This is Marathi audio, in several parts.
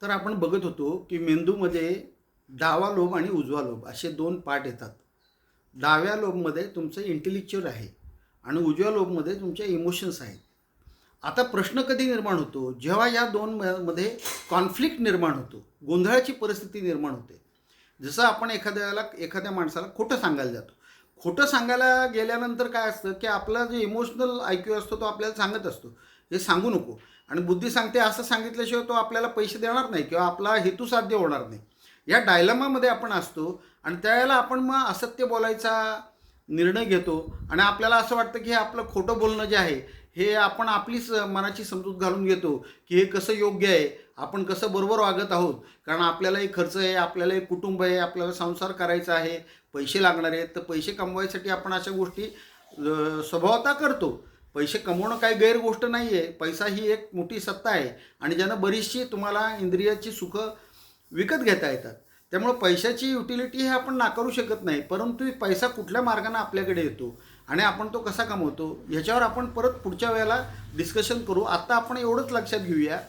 तर आपण बघत होतो की मेंदूमध्ये डावा लोब आणि उजवा लोब असे दोन पार्ट येतात. डाव्या लोबमध्ये तुमचं इंटेलेक्च्युअल आहे आणि उजव्या लोबमध्ये तुमचे इमोशन्स आहेत. आता प्रश्न कधी निर्माण होतो, जेव्हा या दोन मध्ये कॉन्फ्लिक्ट निर्माण होतो, गोंधळाची परिस्थिती निर्माण होते. जसं आपण एखाद्या माणसाला खोटं सांगायला जातो. खोटं सांगायला गेल्यानंतर काय असतं की आपला जो इमोशनल IQ असतो तो आपल्याला सांगत असतो, हे सांगू नको. आणि बुद्धी सांगते असं सांगितल्याशिवाय तो आपल्याला पैसे देणार नाही किंवा आपला हेतू साध्य होणार नाही. या डायलमामध्ये आपण असतो आणि त्यावेळेला आपण मग असत्य बोलायचा निर्णय घेतो आणि आपल्याला असं वाटतं की हे आपलं खोटं बोलणं जे आहे हे आपण आपलीच मनाची समजूत घालून घेतो की हे कसं योग्य आहे, आपण कसं बरोबर वागत आहोत. कारण आपल्यालाही खर्च आहे, आपल्यालाही कुटुंब आहे, आपल्याला संसार करायचा आहे, पैसे लागणार आहेत. तर पैसे कमवायसाठी आपण अशा गोष्टी स्वभावतः करतो. पैसे कमवणं काही गैर गोष्ट नाही आहे. पैसा ही एक मोठी सत्ता आहे आणि ज्यानं बरीचशी तुम्हाला इंद्रियाची सुखं विकत घेता येतात. त्यामुळं पैशाची युटिलिटी हे आपण नाकारू शकत नाही. परंतु पैसा कुठल्या मार्गाने आपल्याकडे येतो आणि आपण तो कसा कमवतो ह्याच्यावर आपण परत पुढच्या वेळेला डिस्कशन करू. आत्ता आपण एवढंच लक्षात घेऊया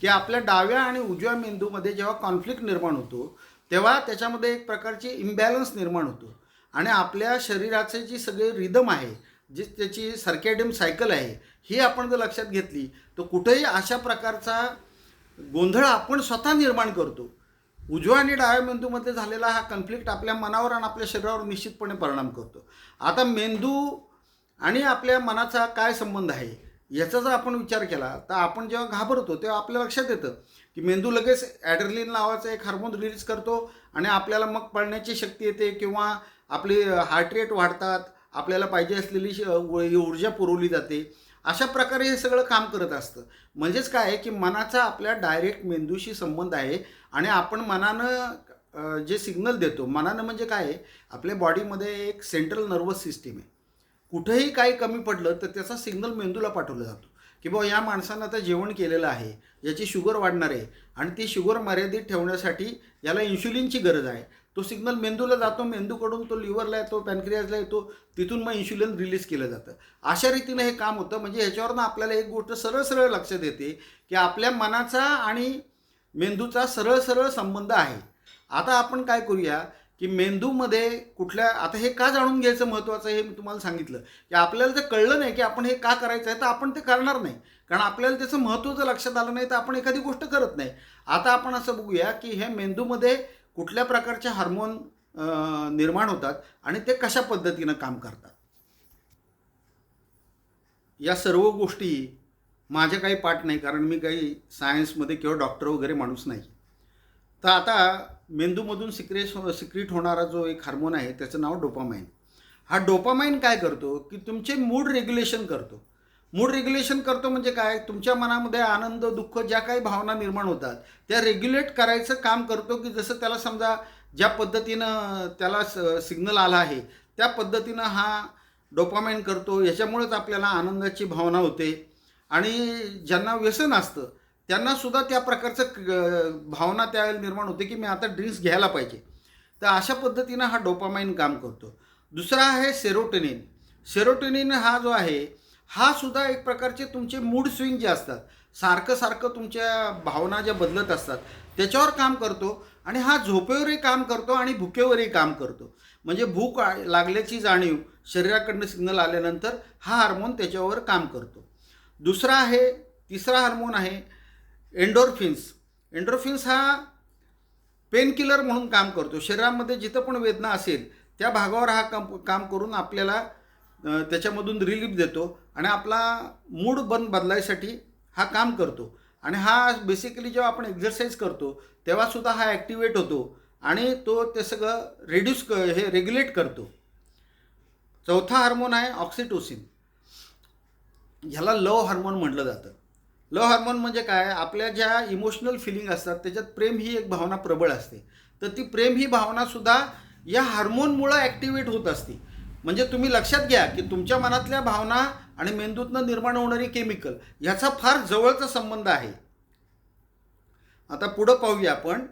की आपल्या डाव्या आणि उजव्या मेंदूमध्ये जेव्हा कॉन्फ्लिक्ट निर्माण होतो तेव्हा त्याच्यामध्ये एक प्रकारची इम्बॅलन्स निर्माण होतो आणि आपल्या शरीराचे जी सगळे रिदम आहे, जी त्याची सर्कॅडियम सायकल आहे, ही आपण जर लक्षात घेतली तर कुठेही अशा प्रकारचा गोंधळ आपण स्वतः निर्माण करतो. उजव्या आणि डाव्या मेंदूमध्ये झालेला हा कॉन्फ्लिक्ट आपल्या मनावर आणि आपल्या शरीरावर निश्चितपणे परिणाम करतो. आता मेंदू आणि आपल्या मनाचा काय संबंध आहे याचा जर आपण विचार केला तर आपण जेव्हा घाबरतो तेव्हा आपल्या लक्षात येतं की मेंदू लगेच ॲड्रेनलिन नावाचा एक हार्मोन रिलीज करतो आणि आपल्याला मग पळण्याची शक्ती येते किंवा आपली हार्ट रेट वाढतात, आपल्याला पाहिजे असलेली ऊर्जा पुरवली जाते. अशा प्रकारे हे सगळं काम करत असतं. म्हणजेच काय आहे की मनाचा आपल्या डायरेक्ट मेंदूशी संबंध आहे आणि आपण मनानं जे सिग्नल देतो, मनानं म्हणजे काय आहे, आपल्या बॉडीमध्ये एक सेंट्रल नर्वस सिस्टीम आहे. कुठेही काही कमी पडलं तर त्याचा सिग्नल मेंदूला पाठवला जातो की बाबा या माणसानं आता जेवण केलेलं आहे, याची शुगर वाढणार आहे आणि ती शुगर मर्यादित ठेवण्यासाठी याला इन्शुलिनची गरज आहे. तो सिग्नल मेंदूला जातो, मेंदूकडून तो लिव्हरला येतो, पॅनक्रियाजला येतो, तिथून मग इन्शुलिन रिलीज केलं जातं. अशा रीतीनं हे काम होतं. म्हणजे ह्याच्यावरनं आपल्याला एक गोष्ट सरळ सरळ लक्षात येते की आपल्या मनाचा आणि मेंदूचा सरळ सरळ संबंध आहे. आता आपण काय करूया की मेंदूमध्ये कुठल्या, आता हे का जाणून घ्यायचं महत्त्वाचं आहे हे मी तुम्हाला सांगितलं की आपल्याला जर कळलं नाही की आपण हे का करायचं आहे तर आपण ते करणार नाही. कारण आपल्याला त्याचं महत्त्व जर लक्षात आलं नाही तर आपण एखादी गोष्ट करत नाही. आता आपण असं बघूया की हे मेंदूमध्ये कुठल्या प्रकारचे हार्मोन निर्माण होतात आणि ते कशा पद्धतीनं काम करतात. या सर्व गोष्टी माझ्या काही पाठ नाही, कारण मी काही सायन्समध्ये किंवा डॉक्टर वगैरे माणूस नाही. तर आता मेंदूमधून सिक्रेट होणारा जो एक हार्मोन आहे त्याचं नाव डोपामाइन. हा डोपामाइन काय करतो की तुमचे मूड रेग्युलेशन करतो. मूड रेग्युलेशन करतो म्हणजे काय, तुमच्या मनामध्ये आनंद, दुःख, ज्या काही भावना निर्माण होतात त्या रेग्युलेट करायचं काम करतो. की जसं त्याला समजा ज्या पद्धतीनं त्याला सिग्नल आला आहे त्या पद्धतीनं हा डोपामाइन करतो. याच्यामुळेच आपल्याला आनंदाची भावना होते आणि ज्यांना व्यसन असतं त्यांनासुद्धा त्या प्रकारचं भावना त्यावेळेला निर्माण होते की मी आता ड्रिंक्स घ्यायला पाहिजे. तर अशा पद्धतीनं हा डोपामाइन काम करतो. दुसरा आहे सेरोटोनिन. सेरोटोनिन हा जो आहे हा सुद्धा एक प्रकारचे तुमचे मूड स्विंग जे असतात, सारखं सारखं तुमच्या भावना ज्या बदलत असतात त्याच्यावर काम करतो आणि हा झोपेवरही काम करतो आणि भुकेवरही काम करतो. म्हणजे भूक लागल्याची जाणीव शरीराकडनं सिग्नल आल्यानंतर हा हार्मोन त्याच्यावर काम करतो. तिसरा हार्मोन आहे एंडोर्फिन्स. एंडोर्फिन्स हा पेन किलर म्हणून काम करतो. शरीरामध्ये जिथं पण वेदना असेल त्या भागावर हा काम करून आपल्याला त्याच्यामधून रिलीफ देतो आणि आपला मूड बदलायसाठी हा काम करतो. आणि हा बेसिकली जेव्हा आपण एक्झरसाईज करतो तेव्हासुद्धा हा ॲक्टिवेट होतो आणि तो ते सगळं हे रेग्युलेट करतो. चौथा हार्मोन आहे ऑक्सिटोसिन. ह्याला लव हार्मोन म्हटलं जातं. लव हार्मोन म्हणजे काय, आपल्या ज्या इमोशनल फिलिंग असतात त्याच्यात प्रेम ही एक भावना प्रबळ असते. तर ती प्रेम ही भावनासुद्धा या हार्मोनमुळं ॲक्टिवेट होत असते. म्हणजे तुम्ही लक्षात घ्या की तुमच्या मनातल्या भावना आणि मेंदूतनं निर्माण होणारी केमिकल ह्याचा फार जवळचा संबंध आहे. आता पुढं पाहूया आपण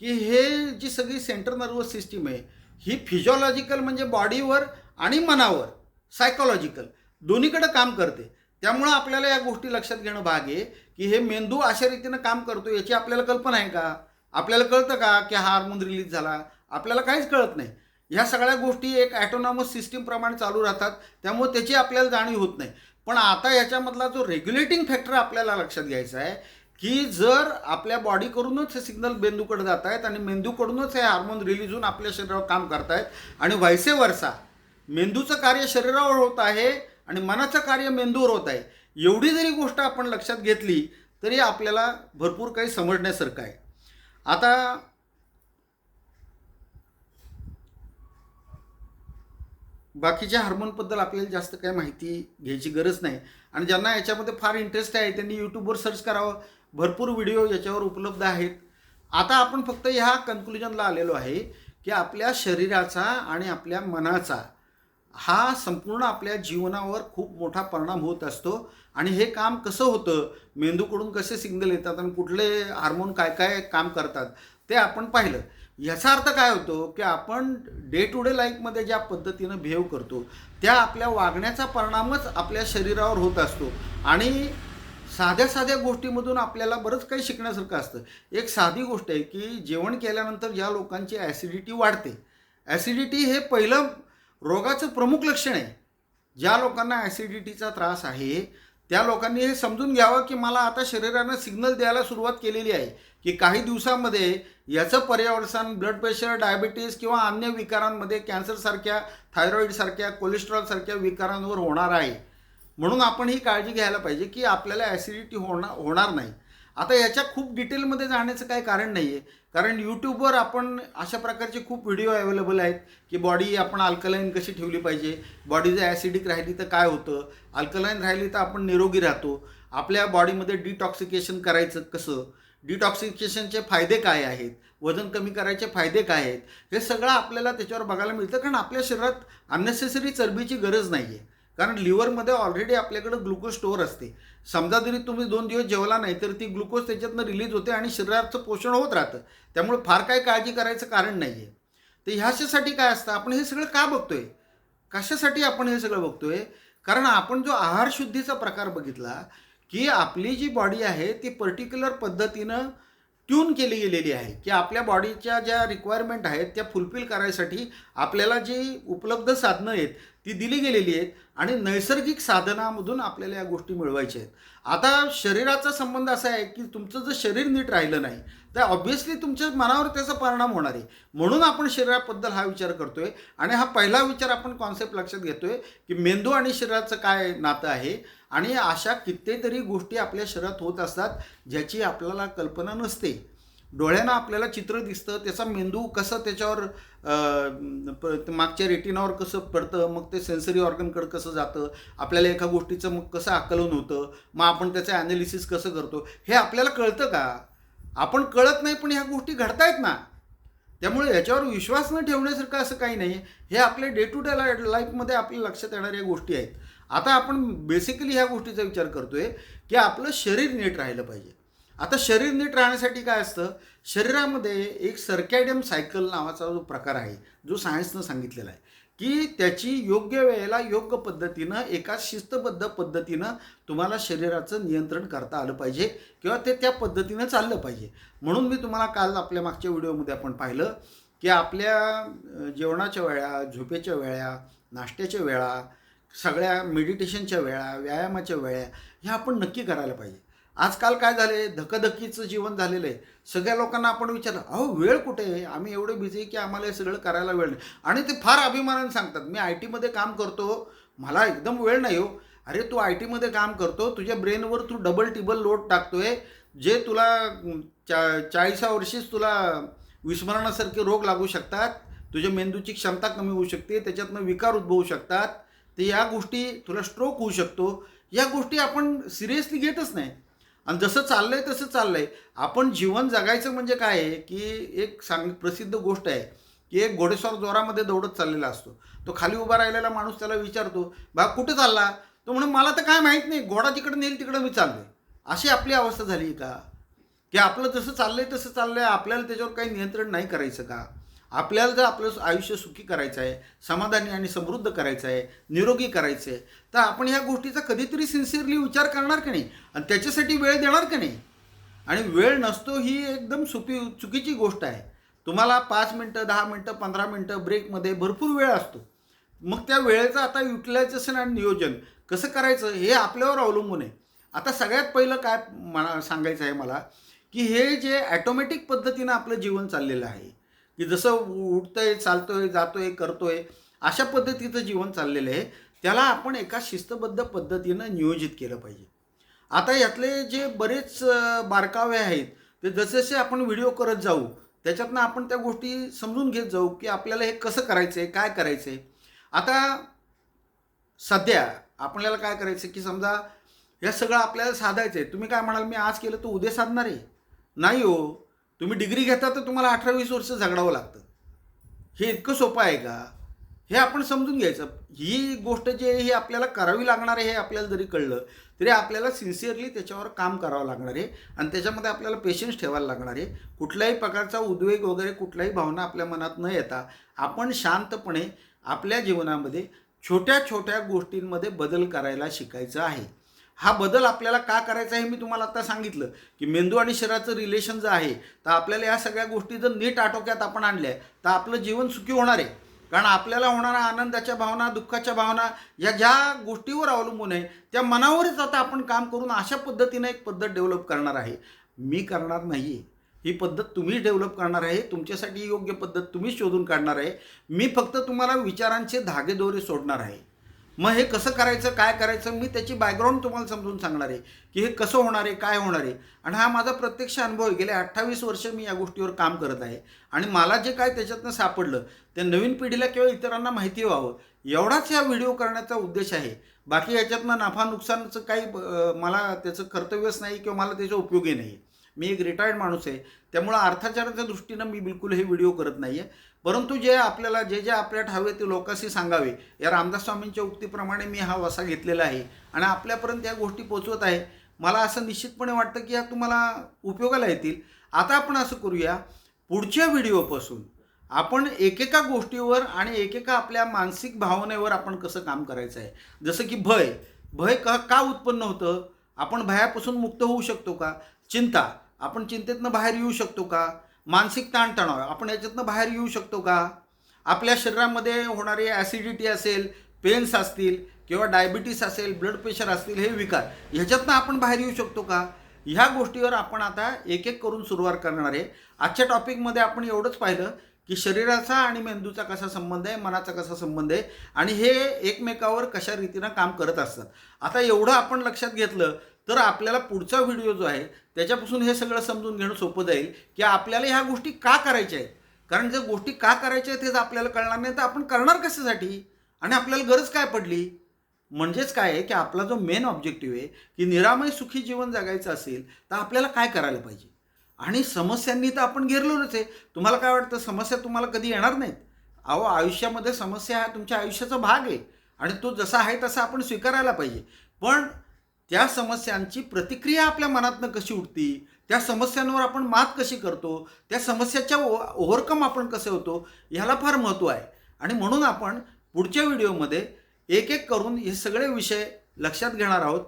की हे जी सगळी सेंट्रल नर्वस सिस्टीम आहे ही फिजिओलॉजिकल म्हणजे बॉडीवर आणि मनावर, सायकोलॉजिकल दोन्हीकडे काम करते. त्यामुळं आपल्याला या गोष्टी लक्षात घेणं भाग आहे की हे मेंदू अशा रीतीनं काम करतो याची आपल्याला कल्पना आहे का? आपल्याला कळतं का की हा हार्मोन रिलीज झाला? आपल्याला काहीच कळत नाही. ह्या सगळ्या गोष्टी एक ॲटोनॉमस सिस्टीमप्रमाणे चालू राहतात, त्यामुळे त्याची आपल्याला जाणीव होत नाही. पण आता याच्यामधला जो रेग्युलेटिंग फॅक्टर आपल्याला लक्षात घ्यायचा आहे की जर आपल्या बॉडीकडूनच हे सिग्नल मेंदूकडे जात आहेत आणि मेंदूकडूनच हे हार्मोन रिलीज होऊन आपल्या शरीरावर काम करतायत आणि व्हायसे वर्सा मेंदूचं कार्य शरीरावर होत आहे आणि मनाचं कार्य मेंदूवर होत आहे. एवढी जरी गोष्ट आपण लक्षात घेतली तरी आपल्याला भरपूर काही समजण्यासारखं आहे. आता बाकीच्या हार्मोनबद्दल आपल्याला जास्त काही माहिती घ्यायची गरज नाही आणि ज्यांना याच्यामध्ये फार इंटरेस्ट आहे त्यांनी यूट्यूबवर सर्च करावं. भरपूर व्हिडिओ याच्यावर उपलब्ध आहेत. आता आपण फक्त ह्या कन्क्लुजनला आलेलो आहे की आपल्या शरीराचा आणि आपल्या मनाचा हा संपूर्ण आपल्या जीवनावर खूप मोठा परिणाम होत असतो आणि हे काम कसं होतं, मेंदूकडून कसे सिग्नल येतात आणि कुठले हार्मोन काय काय काम करतात ते आपण पाहिलं. याचा अर्थ काय होतो की आपण डे टू डे लाईफमध्ये ज्या पद्धतीनं बिहेव करतो त्या आपल्या वागण्याचा परिणामच आपल्या शरीरावर होत असतो आणि साध्या साध्या गोष्टीमधून आपल्याला बरंच काही शिकण्यासारखं असतं. एक साधी गोष्ट आहे की जेवण केल्यानंतर ज्या लोकांची ॲसिडिटी वाढते, ॲसिडिटी हे पहिलं रोगाचं प्रमुख लक्षण आहे. ज्या लोकांना ॲसिडिटीचा त्रास आहे त्या लोकांनी हे समजून घ्यावं की मला आता शरीरानं सिग्नल द्यायला सुरुवात केलेली आहे की काही दिवसामध्ये याचं पर्यावरण ब्लड प्रेशर, डायबिटीज किंवा अन्य विकारांमध्ये कॅन्सरसारख्या, थायरॉईडसारख्या, कोलेस्ट्रॉलसारख्या विकारांवर होणार आहे. म्हणून आपण ही काळजी घ्यायला पाहिजे की आपल्याला ॲसिडिटी होणार नाही. आता याच्या खूप डिटेलमध्ये जाण्याचं काही कारण नाही आहे, कारण यूट्यूबवर आपण अशा प्रकारचे खूप व्हिडिओ अवेलेबल आहेत की बॉडी आपण अल्कलाईन कशी ठेवली पाहिजे, बॉडी जर ॲसिडिक राहिली तर काय होतं, अल्कलाईन राहिली तर आपण निरोगी राहतो, आपल्या बॉडीमध्ये डिटॉक्सिकेशन करायचं कसं, डिटॉक्सिकेशनचे फायदे काय आहेत, वजन कमी करायचे फायदे काय आहेत, हे सगळं आपल्याला त्याच्यावर बघायला मिळतं. कारण आपल्या शरीरात अननेसेसरी चरबीची गरज नाही आहे, कारण लिव्हरमध्ये ऑलरेडी आपल्याकडं ग्लुकोज स्टोअर असते. समजा जरी तुम्ही 2 दिवस जेवला नाही तर ती ग्लुकोज त्याच्यातनं रिलीज होते आणि शरीराचं पोषण होत राहतं. त्यामुळे फार काही काळजी करायचं कारण नाही आहे. तर ह्याच्यासाठी काय असतं, आपण हे सगळं का बघतोय, कशासाठी आपण हे सगळं बघतोय? कारण आपण जो आहारशुद्धीचा प्रकार बघितला की आपली जी बॉडी आहे ती पर्टिक्युलर पद्धतीनं ट्यून केली गेलेली आहे की आपल्या बॉडीच्या ज्या रिक्वायरमेंट आहेत त्या फुलफिल करायसाठी आपल्याला जी उपलब्ध साधनं आहेत ती दिली गेलेली आहेत आणि नैसर्गिक साधनामधून आपल्याला या गोष्टी मिळवायच्या आहेत. आता शरीराचा संबंध असा आहे की तुमचं जर शरीर नीट राहिलं नाही तर ऑब्व्हियसली तुमच्या मनावर त्याचा परिणाम होणार आहे. म्हणून आपण शरीराबद्दल हा विचार करतोय आणि हा पहिला विचार आपण कॉन्सेप्ट लक्षात घेतोय की मेंदू आणि शरीराचं काय नातं आहे आणि अशा कितीतरी गोष्टी आपल्या शरीरात होत असतात ज्याची आपल्याला कल्पना नसते. डोळ्यांना आपल्याला चित्र दिसतं, त्याचा मेंदू कसं त्याच्यावर मागच्या रेटिनावर कसं पडतं, मग ते सेन्सरी ऑर्गनकडे कसं जातं, आपल्याला एका गोष्टीचं मग कसं आकलन होतं, मग आपण त्याचं ॲनालिसिस कसं करतो हे आपल्याला कळतं का? आपण कळत नाही, पण ह्या गोष्टी घडतायत ना. त्यामुळे याच्यावर विश्वास न ठेवण्यासारखं असं काही नाही. हे आपल्या डे टू डे लाईफमध्ये आपल्या लक्षात येणाऱ्या गोष्टी आहेत. आता आपण बेसिकली ह्या गोष्टीचा विचार करतोय की आपलं शरीर नीट राहिलं पाहिजे. आता शरीर नीट राहण्यासाठी काय असतं, शरीरामध्ये एक सर्कॅडियम सायकल नावाचा जो प्रकार आहे जो सायन्सनं सांगितलेला आहे की त्याची योग्य वेळेला योग्य पद्धतीनं एका शिस्तबद्ध पद्धतीनं तुम्हाला शरीराचं नियंत्रण करता आलं पाहिजे किंवा ते त्या पद्धतीनं चाललं पाहिजे. म्हणून मी तुम्हाला काल आपल्या मागच्या व्हिडिओमध्ये आपण पाहिलं की आपल्या जेवणाच्या वेळा, झोपेच्या वेळा, नाश्त्याच्या वेळा, सगळ्या मेडिटेशनच्या वेळा, व्यायामाच्या वेळा ह्या आपण नक्की करायला पाहिजे. आजकाल काय झाले, धकाधकीचं जीवन झालेलं आहे. सगळ्या लोकांना आपण विचारलं, अहो वेळ कुठे आहे, आम्ही एवढे बिझी की आम्हाला हे सगळं करायला वेळ नाही. आणि ते फार अभिमानाने सांगतात, मी आय टीमध्ये काम करतो, मला एकदम वेळ नाही हो. अरे तू आय टीमध्ये काम करतो, तुझ्या ब्रेनवर तू डबल टिबल लोड टाकतोय, जे तुला 40व्या वर्षीच तुला विस्मरणासारखे रोग लागू शकतात, तुझ्या मेंदूची क्षमता कमी होऊ शकते, त्याच्यातनं विकार उद्भवू शकतात, ते या गोष्टी तुला स्ट्रोक होऊ शकतो. या गोष्टी आपण सिरियसली घेतच नाही. आणि जसं चाललंय तसं चाललंय. आपण जीवन जगायचं म्हणजे काय आहे की एक प्रसिद्ध गोष्ट आहे की एक घोडेस्वार जोरामध्ये दौडत चाललेला असतो. तो खाली उभा राहिलेला माणूस त्याला विचारतो, बा कुठे चालला? तो म्हणून मला तर काय माहीत नाही, घोडा जिकडे नेईल तिकडं मी चाललोय. अशी आपली अवस्था झाली का की आपलं जसं चाललंय तसं चाललंय, आपल्याला त्याच्यावर काही नियंत्रण नाही करायचं का? आपल्याला जर आपलं आयुष्य सुखी करायचं आहे, समाधानी आणि समृद्ध करायचं आहे, निरोगी करायचं आहे, तर आपण ह्या गोष्टीचा कधीतरी सिन्सिअरली विचार करणार का नाही आणि त्याच्यासाठी वेळ देणार का नाही. आणि वेळ नसतो ही एकदम चुकीची गोष्ट आहे. तुम्हाला 5 मिनटं, 10 मिनटं, 15 मिनटं ब्रेकमध्ये भरपूर वेळ असतो. मग त्या वेळेचं आता युटिलायझेशन आणि नियोजन कसं करायचं हे आपल्यावर अवलंबून आहे. आता सगळ्यात पहिलं काय मला सांगायचं आहे मला, की हे जे ॲटोमॅटिक पद्धतीनं आपलं जीवन चाललेलं आहे, की जसं उठतंय, चालतोय, जातोय, करतोय, अशा पद्धतीचं जीवन चाललेलं आहे, त्याला आपण एका शिस्तबद्ध पद्धतीनं नियोजित केलं पाहिजे. आता यातले जे बरेच बारकावे आहेत, ते जसे आपण व्हिडिओ करत जाऊ, त्याच्यातनं आपण त्या गोष्टी समजून घेत जाऊ, की आपल्याला हे कसं करायचं आहे, काय करायचं आहे. आता सध्या आपल्याला काय करायचं, की समजा हे सगळं आपल्याला साधायचं आहे. तुम्ही काय म्हणाल, मी आज केलं तर उद्या साधणार आहे? नाही हो. तुम्ही डिग्री घेता तर तुम्हाला 18-20 वर्ष झगडावं लागतं. हे इतकं सोपं आहे का? हे आपण समजून घ्यायचं. ही गोष्ट जी आहे ही आपल्याला करावी लागणार आहे हे आपल्याला जरी कळलं तरी आपल्याला सिन्सिअरली त्याच्यावर काम करावं लागणार आहे आणि त्याच्यामध्ये आपल्याला पेशन्स ठेवायला लागणार आहे. कुठल्याही प्रकारचा उद्वेग वगैरे कुठल्याही भावना आपल्या मनात न येता आपण शांतपणे आपल्या जीवनामध्ये छोट्या छोट्या गोष्टींमध्ये बदल करायला शिकायचं आहे. हा बदल आपल्याला का करायचा आहे मी तुम्हाला आता सांगितलं, की मेंदू आणि शरीराचं रिलेशन जे आहे, तर आपल्याला या सगळ्या गोष्टी जर नीट आटोक्यात आपण आणल्या तर आपलं जीवन सुखी होणार आहे. कारण आपल्याला होणाऱ्या आनंदाच्या भावना, दुःखाच्या भावना या ज्या गोष्टीवर अवलंबून आहे त्या मनावरच आता आपण काम करून अशा पद्धतीनं एक पद्धत डेव्हलप करणार आहे. मी करणार नाही आहे. ही पद्धत तुम्ही डेव्हलप करणार आहे. तुमच्यासाठी योग्य पद्धत तुम्ही शोधून काढणार आहे. मी फक्त तुम्हाला विचारांचे धागेदोरे सोडणार आहे. मग हे कसं करायचं, काय करायचं, मी त्याची बॅकग्राऊंड तुम्हाला समजून सांगणार आहे, की हे कसं होणार आहे, काय होणार आहे. आणि हा माझा प्रत्यक्ष अनुभव आहे. गेले 28 वर्ष मी या गोष्टीवर काम करत आहे आणि मला जे काय त्याच्यातनं सापडलं ते नवीन पिढीला किंवा इतरांना माहिती व्हावं एवढाच या व्हिडिओ करण्याचा उद्देश आहे. बाकी याच्यातनं नफा नुकसानचं काही मला त्याचं कर्तव्यच नाही किंवा मला त्याचा उपयोगही नाही. मी एक रिटायर्ड माणूस आहे, त्यामुळं अर्थाचाराच्या दृष्टीनं मी बिलकुल हे व्हिडिओ करत नाही आहे. परंतु जे आपल्याला जे आपल्यात हवे ते लोकांशी सांगावे या रामदास स्वामींच्या उक्तीप्रमाणे मी हा वसा घेतलेला आहे आणि आपल्यापर्यंत या गोष्टी पोचवत आहे. मला असं निश्चितपणे वाटतं की या तुम्हाला उपयोगाला येतील. आता आपण असं करूया, पुढच्या व्हिडिओपासून आपण एकेका गोष्टीवर आणि एकेका आपल्या मानसिक भावनेवर आपण कसं काम करायचं आहे. जसं की भय का उत्पन्न होतं, आपण भयापासून मुक्त होऊ शकतो का. चिंता, आपण चिंतेतनं बाहेर येऊ शकतो का. मानसिक ताणतणाव, आपण याच्यातनं बाहेर येऊ शकतो का. आपल्या शरीरामध्ये होणारी ॲसिडिटी असेल, पेन्स असतील किंवा डायबिटीस असेल, ब्लड प्रेशर असतील, हे विकार ह्याच्यातनं आपण बाहेर येऊ शकतो का. ह्या गोष्टीवर आपण आता एक एक करून सुरुवात करणार आहे. आजच्या टॉपिकमध्ये आपण एवढंच पाहिलं की शरीराचा आणि मेंदूचा कसा संबंध आहे, मनाचा कसा संबंध आहे आणि हे एकमेकावर कशा रीतीनं काम करत असतात. आता एवढं आपण लक्षात घेतलं तर आपल्याला पुढचा व्हिडिओ जो आहे त्याच्यापासून हे सगळं समजून घेणं सोपं जाईल की आपल्याला ह्या गोष्टी का करायच्या आहेत. कारण जर गोष्टी का करायच्या आहेत हेच आपल्याला कळणार नाही तर आपण करणार कशासाठी आणि आपल्याला गरज काय पडली. म्हणजेच काय आहे की आपला जो मेन ऑब्जेक्टिव्ह आहे की निरामय सुखी जीवन जगायचं असेल तर आपल्याला काय करायला पाहिजे. आणि समस्यांनी तर आपण घेरलोच आहे. तुम्हाला काय वाटतं समस्या तुम्हाला कधी येणार नाहीत. अहो, आयुष्यामध्ये समस्या हा तुमच्या आयुष्याचा भाग आहे आणि तो जसा आहे तसा आपण स्वीकारायला पाहिजे. पण त्या समस्यांची प्रतिक्रिया आपल्या मनातनं कशी उठती, त्या समस्यांवर आपण मात कशी करतो, त्या समस्याच्या ओव्हरकम आपण कसे होतो ह्याला फार महत्त्व आहे. आणि म्हणून आपण पुढच्या व्हिडिओमध्ये एक एक करून हे सगळे विषय लक्षात घेणार आहोत.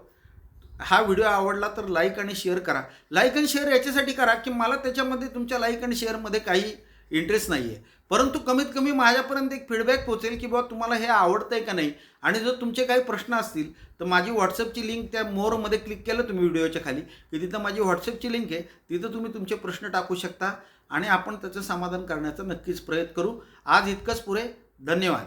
हा व्हिडिओ आवडला तर लाईक आणि शेअर करा. लाईक आणि शेअर याच्यासाठी करा की मला त्याच्यामध्ये तुमच्या लाईक आणि शेअरमध्ये काही इंटरेस्ट नाही आहे, परंतु कमीत कमी माझ्यापर्यंत एक फीडबॅक पोहोचेल की बाबा तुम्हाला हे आवडतं आहे का नाही. आणि जर तुमचे काही प्रश्न असतील तर माझी व्हॉट्सअपची लिंक त्या मोरमध्ये क्लिक केलं तुम्ही व्हिडिओच्या खाली की तिथं माझी व्हॉट्सअपची लिंक आहे, तिथं तुम्ही तुमचे प्रश्न टाकू शकता आणि आपण त्याचं समाधान करण्याचा नक्कीच प्रयत्न करू. आज इतकंच पुरे. धन्यवाद.